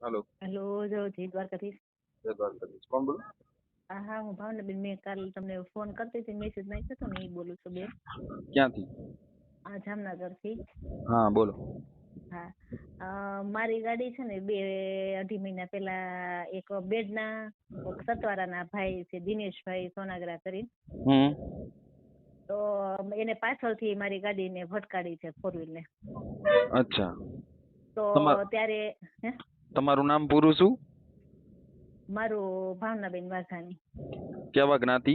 Hello. Hello, જો જી દ્વારકાધીશ. जय द्वारकाधीश। कौन बोलो? હા, હું ભાવનાબેન. મેં કાલ તમને ફોન કરતી હતી, મેસેજ નાખ્યો હતો ને, એ બોલું છું બેન. क्या थी? આ જામનગરથી. हाँ बोलो। હા, મારી ગાડી છે ને 2-2.5 મહિના પહેલા એક બેડના સતવારાના ભાઈ છે, દિનેશભાઈ સોનાગરા કરીને. हम्म। તો એને પાછળથી મારી ગાડીને ભટકાડી છે, 4 વ્હીલને. अच्छा। તો તમાર ત્યારે તમારું નામ પૂરું શું? મારું ભાવનાબેન વાઘાણી. કેવા જ્ઞાતિ?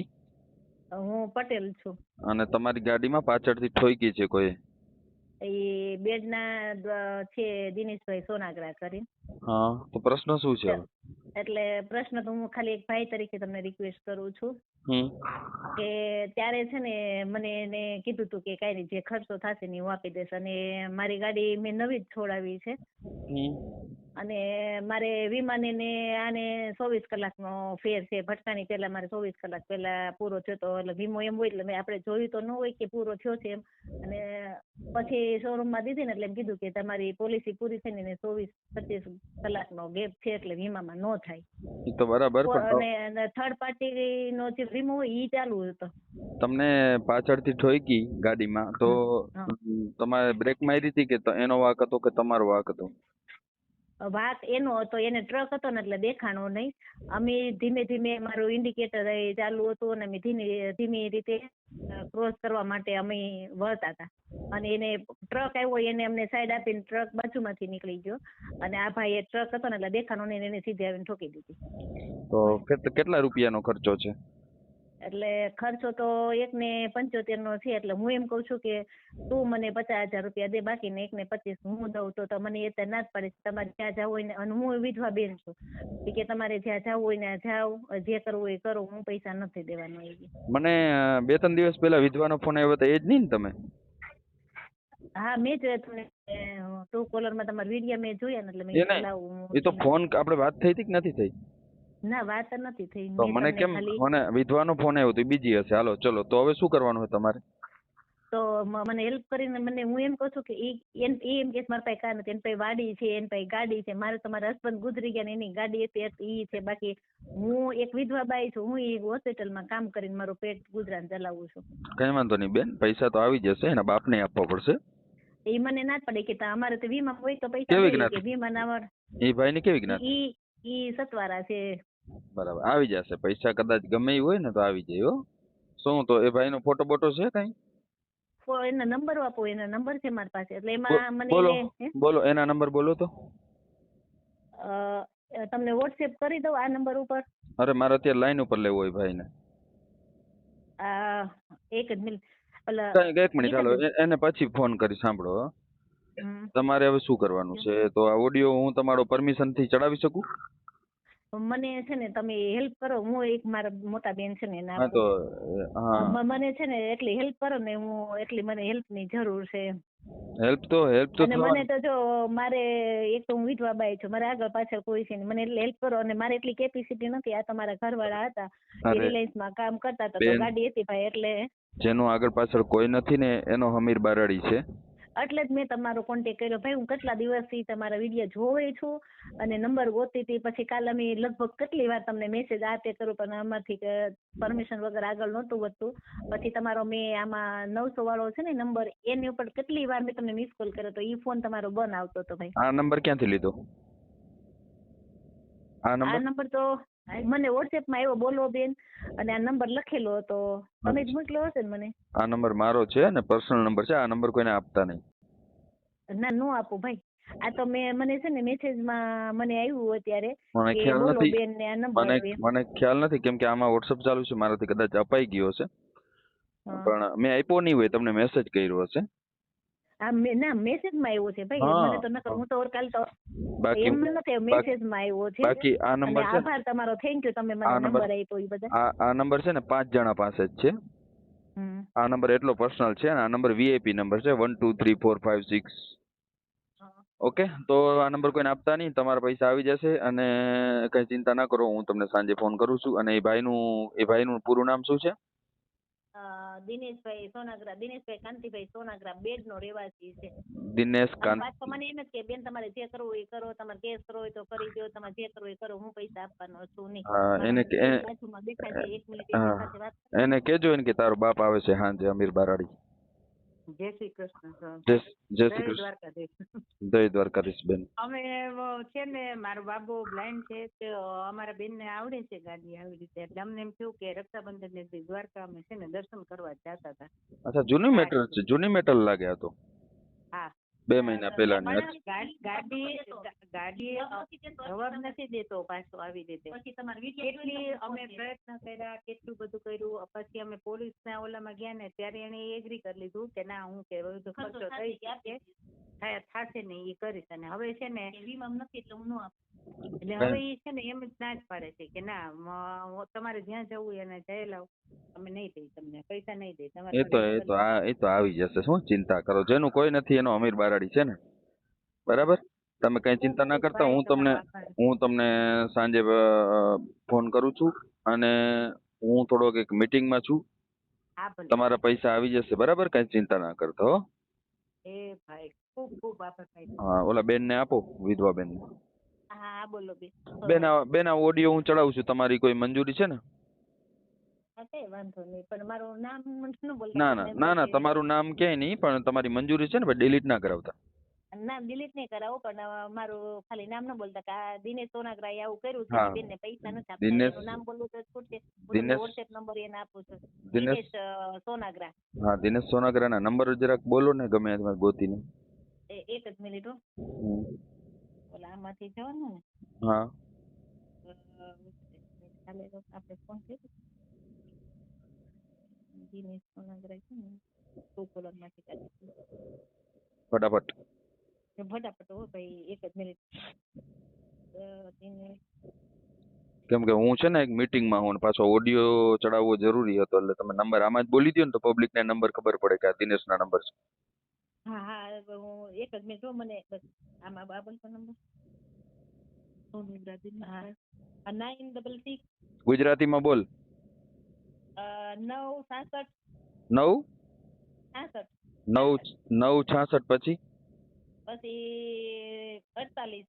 હું પટેલ છું. અને તમારી ગાડીમાં પાછળથી ઠોકી છે કોઈ? એ બેડના છે દિનેશભાઈ સોનાગરા કરીને. હા, તો પ્રશ્ન શું છે હવે? એટલે પ્રશ્ન તો હું ખાલી એક ભાઈ તરીકે તમને રિક્વેસ્ટ કરું છું કે ત્યારે છે ને મને એને કીધું હતું કે કાંઈ નહીં, જે ખર્ચો થશે ને હું આપી દઈશ. અને મારી ગાડી મેં નવી જ છોડાવી છે. અને મારે વીમાને ને આને 24 કલાકનો ફેર છે. ભટકાની પહેલા મારે 24 કલાક પહેલા પૂરો થયો હતો. એટલે વીમો એમ હોય, એટલે મેં આપણે જોયું તો ન હોય કે પૂરો થયો છે એમ. અને પછી શોરૂમમાં દીધી ને એટલે એમ કીધું કે તમારી પોલિસી પૂરી થઈને 24-25 કલાકનો ગેપ છે, એટલે વીમામાં ન થાય. એ તો બરાબર, પણ અને થર્ડ પાર્ટી નો જે વીમો હોય એ ચાલુ હતો. તમને પાછળથી ઠોકી ગાડીમાં તો તમારે બ્રેક મારી હતી કે એનો વાંક હતો કે તમારો વાંક હતો? વાક એનો હતો, એને ટ્રક હતો ને એટલે દેખાણો નહીં. અમે ધીમે ધીમે મારું ઇન્ડિકેટર ચાલુ હતું અને અમે ધીમી રીતે ક્રોસ કરવા માટે અમે વળતા હતા. અને એને ટ્રક આવ્યો, એને અમને સાઈડ આપીને ટ્રક બાજુમાંથી નીકળી ગયો. અને આ ભાઈ એ ટ્રક હતો ને એટલે દેખાણો નહીં, એને સીધી આવીને ઠોકી દીધી. તો કેટલા રૂપિયાનો ખર્ચો છે? એટલે ખર્ચો તો 1.75 નો છે. એટલે હું એમ કઉ છું કે તું મને 50,000 રૂપિયા દે, બાકીને 1.25 હું દઉં. તો મને એ ના જ પાડે, તમારે જ્યાં જવું હોય ને. અને હું વિધવા બેન છું કે તમારે જ્યાં જવું હોય ને જાઓ, જે કરવું હોય કરો, હું પૈસા નથી દેવાનો. મને 2-3 દિવસ પહેલા વિધવાનો ફોન આવ્યો હતો, એ જ નહીં ને તમે? હા, મેં જોયા તમને ટુ કોલરમાં તમારા વિડીયો મેં જોયા ને, એટલે મેં લાવું. એ તો ફોન આપણે વાત થઈ હતી કે નથી થઈ? ના, વાત નથી થઈ. તો મને કેમ મને વિધવાનો ફોન આવ્યો તો બીજી હશે. હાલો ચલો, તો હવે શું કરવાનું હોય તમારે? તો મને હેલ્પ કરીને મને, હું એમ કહું છું કે એમ કે મારા પાસે કાર નથી, એની પાસે વાડી છે, એની પાસે ગાડી છે. મારે તો મારા હસબન્ડ ગુજરી ગયા ને એની ગાડી હતી એ છે. બાકી હું એક વિધવા બાઈ છું. હું એ હોસ્પિટલમાં કામ કરીને મારું પેટ ગુજરાન ચલાવું છું. કઈ વાંધો નહીં બેન, પૈસા તો આવી જશે. એના બાપને આપવા પડશે. એ મને ના પડે કે અમારે તો વીમા હોય તો પૈસા દઈએ કે વીમા ના. એ ભાઈ ની કેવી જ્ઞાતિ? ઈ સતવારા છે. બરાબર, આવી જશે પૈસા. કદાચ ગમે એ હોય ને તો આવી જાય. હો શું, તો એ ભાઈ નો ફોટો બોટો છે કઈ? એના નંબર આપો. એના નંબર છે મારી પાસે. એટલે એમાં મને બોલો એના નંબર બોલો તો. તમને વોટ્સએપ કરી દઉં આ નંબર ઉપર? અરે મારે અત્યારે લાઈન ઉપર લેવો હોય ભાઈ ને. એક જ મિનિટ. એક મિનિટ ચાલો, એને પછી ફોન કરી. સાંભળો, તમારે હવે શું કરવાનું છે? તો આ ઓડિયો હું તમારો પરમિશન થી ચડાવી શકું? મને છે ને તમે હેલ્પ કરો. હું એક મારા મોટા બેન છે ને હા, તો મને છે ને એટલી હેલ્પ કરો ને, હું એટલી મને હેલ્પ ની જરૂર છે. હેલ્પ તો અને મને તો જો મારે એક તો હું વિધવા બાઈ છું, મારે આગળ પાછળ કોઈ છે નહીં. મને એટલે હેલ્પ કરો. અને મારે એટલી કેપેસિટી નથી. આ તમારા ઘરવાળા હતા, રિલાયન્સ માં કામ કરતા હતા, તો ગાડી હતી ભાઈ. એટલે જેનું આગળ પાછળ કોઈ નથી ને એનો હમીર બારાડી છે. એટલે જ મેં તમારો કોન્ટેક્ટ કર્યો. ભાઈ હું કેટલા દિવસથી તમારા વિડીયો જોવે છું અને નંબર ગોતી હતી. પછી કાલે અમે લગભગ કેટલી વાર તમને મેસેજ આ તે કરું, પણ આમાંથી પરમિશન વગર આગળ નહોતું વધતું. પછી તમારો મેં આમાં 900 વાળો છે ને નંબર, એની ઉપર કેટલી વાર મેં તમને મિસ કોલ કર્યો તો એ ફોન તમારો બંધ આવતો હતો. ભાઈ આ નંબર ક્યાંથી લીધો? આ નંબર તો મને વોટ્સએપ માં આવ્યો, બોલો બેન, અને આ નંબર લખેલો હતો. તમે જ મોકલ્યો હશે ને મને? આ નંબર મારો છે ને, પર્સનલ નંબર છે. આ નંબર કોઈને આપતા નહીં. ના, નો આપું ભાઈ. આ તો મને છે ને મેસેજ માં મને આવ્યું અત્યારે મને કે ખ્યાલ બોલો નથી. બેન ને આ નંબર. મને ખ્યાલ નથી, કેમ કે આમાં વોટ્સએપ ચાલુ છે. મારાથી કદાચ અપાઈ ગયો હશે, પણ મેં આપ્યો નહીં હોય. તમને મેસેજ કર્યો હશે. ના, મેસેજ માં આવ્યો છે ભાઈ. મને તો નકર હું તો કાલ તો એમ નથી, મેસેજ માં આવ્યો છે. બાકી આ નંબર છે. આભાર તમારો, થેન્ક યુ, તમે મને નંબર આપ્યો. એ બધા આ નંબર છે ને 5 જણા પાસે જ છે. આ નંબર એટલો પર્સનલ છે. આ નંબર વીઆઈપી નંબર છે. 1 2 3 4 5 6. ઓકે, તો આ નંબર કોઈને આપતા નહીં. તમારા પૈસા આવી જશે. અને કઈ ચિંતા ના કરો, હું તમને સાંજે ફોન કરું છું. અને એ ભાઈનું પૂરું નામ શું છે? દિનેશભાઈ સોનાગ્રા, દિનેશભાઈ કાંતિભાઈ સોનાગ્રા, બેડ નો રહેવાસી છે. દિનેશ અને કાંત પાછો મને એમ જ કે બેન તમારે જે કરવું હોય એ કરો, તમારે કેસ કરવો હોય તો કરી દો, તમારે જે કરવું હોય એ કરો, હું પૈસા આપવાનો છું નહીં. હા એને બાજુમાં બેઠા છે, 1 મિનિટ એમની સાથે વાત કરો. એને કેજો એને કે તારો બાપ આવે છે હાંજે અમીર બારાડી. જય શ્રી કૃષ્ણ સર. જય જય શ્રી કૃષ્ણ. દ્વારકાધીશ. જય દ્વારકાધીશ બેન. અમે છે ને મારો બાબો બ્લાઇન્ડ છે તો અમારા બેન ને આવડે છે ગાડી આવી રીતે, એટલે અમને એમ થયું કે રક્ષાબંધન ને દી દ્વારકા અમે છે ને દર્શન કરવા જતા હતા. અચ્છા જૂની મેટર છે, જૂની મેટર લાગે આ તો. હા 2 મહિના પહેલાની. ગાડી જવાબ નથી દેતો પાછો આવી રીતે. પછી તમારે કેટલી અમે પ્રયત્ન કર્યા, કેટલું બધું કર્યું, પછી અમે પોલીસ ના ઓલામાં ગયા ને ત્યારે એને એગ્રી કરી લીધું કે ના હું કે બધો ખર્ચો થઈ શકે થશે ને એ કરીશ. અને હવે છે ને વીમા નથી એટલે હું ન આપું. એટલે હવે એ છે ને એમ જ ના જ પાડે છે કે ના તમારે જ્યાં જવું હોય એને જઈ લાવ, અમે નહીં દઈ તમને પૈસા નહીં દઈ તમારે. એ તો આવી જશે, શું ચિંતા કરો, જેનું કોઈ નથી એનો અમીર બારાડી છે ને. બરાબર, તમે કઈ ચિંતા ના કરતા. હું તમને સાંજે ફોન કરું છું અને હું થોડોક એક મીટિંગમાં છું. હા ભલે. તમારા પૈસા આવી જશે બરાબર, કઈ ચિંતા ના કરતા હો. એ ભાઈ ખૂબ ખૂબ આભાર ભાઈ. હા ઓલા બેન ને આપો, વિધવા બેન ને. હા બોલો બેન આ ઓડિયો હું ચડાવું છું, તમારી કોઈ મંજૂરી છે ને? કઈ વાંધો નહીં, પણ મારું નામ ન બોલતા. ના તમારું નામ ક્યાંય નહીં, પણ તમારી મંજૂરી છે ને, ડિલીટ ના કરાવતા. નામ ડિલીટ નહીં કરાવો, પણ મારું ખાલી નામ ન બોલતા કે આ દિનેશ સોનાગ્રાએ આવું કર્યું છે, બેનને પૈસા નથી આપતા. એનું નામ બોલવું તો છૂટશે. હું વોટ્સએપ નંબર એને આપું છું, દિનેશ સોનાગ્રા. હા દિનેશ સોનાગ્રા ના નંબર જરાક બોલો ને, ગમે તમે ગોતીને. એક જ મિનિટ હો. ઓલા આમાંથી જવાનું ને. હા આપણે ફોન કર્યો દિનેશ સોનાગ્રા છે ને, કોકોલર માંથી કાઢી ફટાફટ હો ભાઈ, એક જ મિનિટ. કેમ કે હું છે ને એક મીટિંગ માં હું, પાછો ઓડિયો ચડાવવો જરૂરી હતો, એટલે તમે નંબર આમાં જ બોલી દો ને તો પબ્લિક ને નંબર ખબર પડે કે આ દિનેશ ના નંબર છે. હા હું એક જ મિનિટ હો, મને બસ આમાં બાબલ નો નંબર 966 ગુજરાતીમાં બોલ. 966 966 પછી 48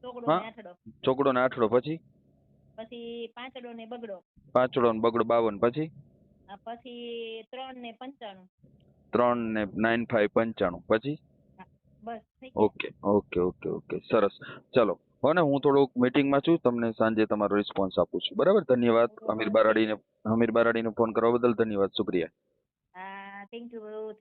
ચોકડો ને આઠડો પછી પાંચડો ને બગડો 52 પછી 3 ને 95 3 ને 95 પછી બસ. ઓકે સરસ. ચલો હો ને, હું થોડુંક મીટિંગમાં છું, તમને સાંજે તમારો રિસ્પોન્સ આપું છું બરાબર. ધન્યવાદ. અમીર બારાડીને ફોન કરવા બદલ ધન્યવાદ, શુક્રિયા. Thank you.